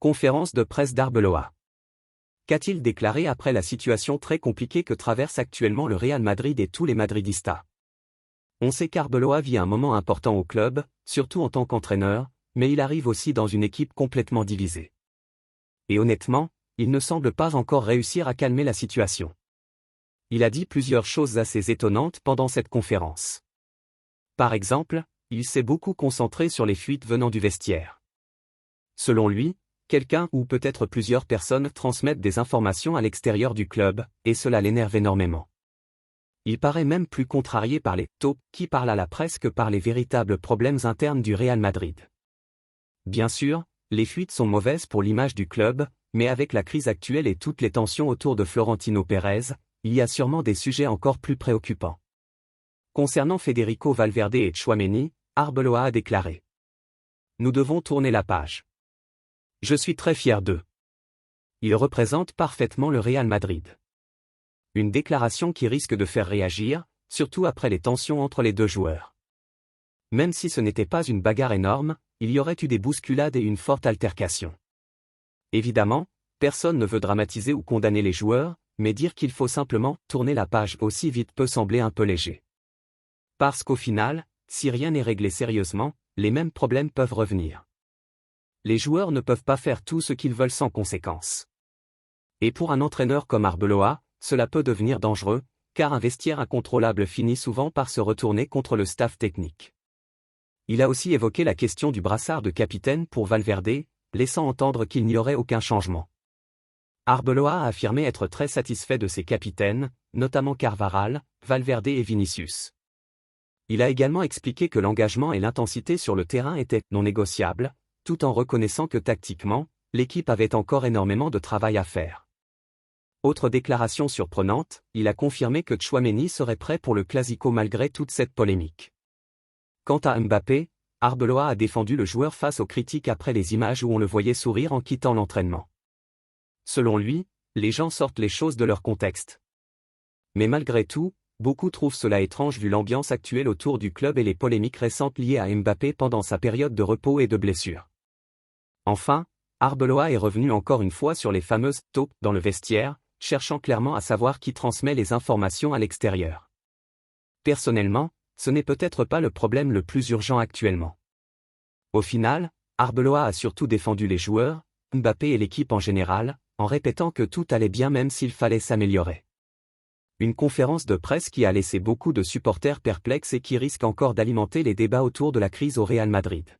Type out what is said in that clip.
Conférence de presse d'Arbeloa. Qu'a-t-il déclaré après la situation très compliquée que traverse actuellement le Real Madrid et tous les madridistas? On sait qu'Arbeloa vit un moment important au club, surtout en tant qu'entraîneur, mais il arrive aussi dans une équipe complètement divisée. Et honnêtement, il ne semble pas encore réussir à calmer la situation. Il a dit plusieurs choses assez étonnantes pendant cette conférence. Par exemple, il s'est beaucoup concentré sur les fuites venant du vestiaire. Selon lui, quelqu'un ou peut-être plusieurs personnes transmettent des informations à l'extérieur du club, et cela l'énerve énormément. Il paraît même plus contrarié par les taupes qui parlent à la presse que par les véritables problèmes internes du Real Madrid. Bien sûr, les fuites sont mauvaises pour l'image du club, mais avec la crise actuelle et toutes les tensions autour de Florentino Pérez, il y a sûrement des sujets encore plus préoccupants. Concernant Federico Valverde et Tchouaméni, Arbeloa a déclaré: « Nous devons tourner la page. Je suis très fier d'eux. Ils représentent parfaitement le Real Madrid. » Une déclaration qui risque de faire réagir, surtout après les tensions entre les deux joueurs. Même si ce n'était pas une bagarre énorme, il y aurait eu des bousculades et une forte altercation. Évidemment, personne ne veut dramatiser ou condamner les joueurs, mais dire qu'il faut simplement tourner la page aussi vite peut sembler un peu léger. Parce qu'au final, si rien n'est réglé sérieusement, les mêmes problèmes peuvent revenir. Les joueurs ne peuvent pas faire tout ce qu'ils veulent sans conséquence. Et pour un entraîneur comme Arbeloa, cela peut devenir dangereux, car un vestiaire incontrôlable finit souvent par se retourner contre le staff technique. Il a aussi évoqué la question du brassard de capitaine pour Valverde, laissant entendre qu'il n'y aurait aucun changement. Arbeloa a affirmé être très satisfait de ses capitaines, notamment Carvajal, Valverde et Vinicius. Il a également expliqué que l'engagement et l'intensité sur le terrain étaient non négociables, tout en reconnaissant que tactiquement, l'équipe avait encore énormément de travail à faire. Autre déclaration surprenante, il a confirmé que Tchouaméni serait prêt pour le Clasico malgré toute cette polémique. Quant à Mbappé, Arbeloa a défendu le joueur face aux critiques après les images où on le voyait sourire en quittant l'entraînement. Selon lui, les gens sortent les choses de leur contexte. Mais malgré tout, beaucoup trouvent cela étrange vu l'ambiance actuelle autour du club et les polémiques récentes liées à Mbappé pendant sa période de repos et de blessure. Enfin, Arbeloa est revenu encore une fois sur les fameuses taupes dans le vestiaire, cherchant clairement à savoir qui transmet les informations à l'extérieur. Personnellement, ce n'est peut-être pas le problème le plus urgent actuellement. Au final, Arbeloa a surtout défendu les joueurs, Mbappé et l'équipe en général, en répétant que tout allait bien même s'il fallait s'améliorer. Une conférence de presse qui a laissé beaucoup de supporters perplexes et qui risque encore d'alimenter les débats autour de la crise au Real Madrid.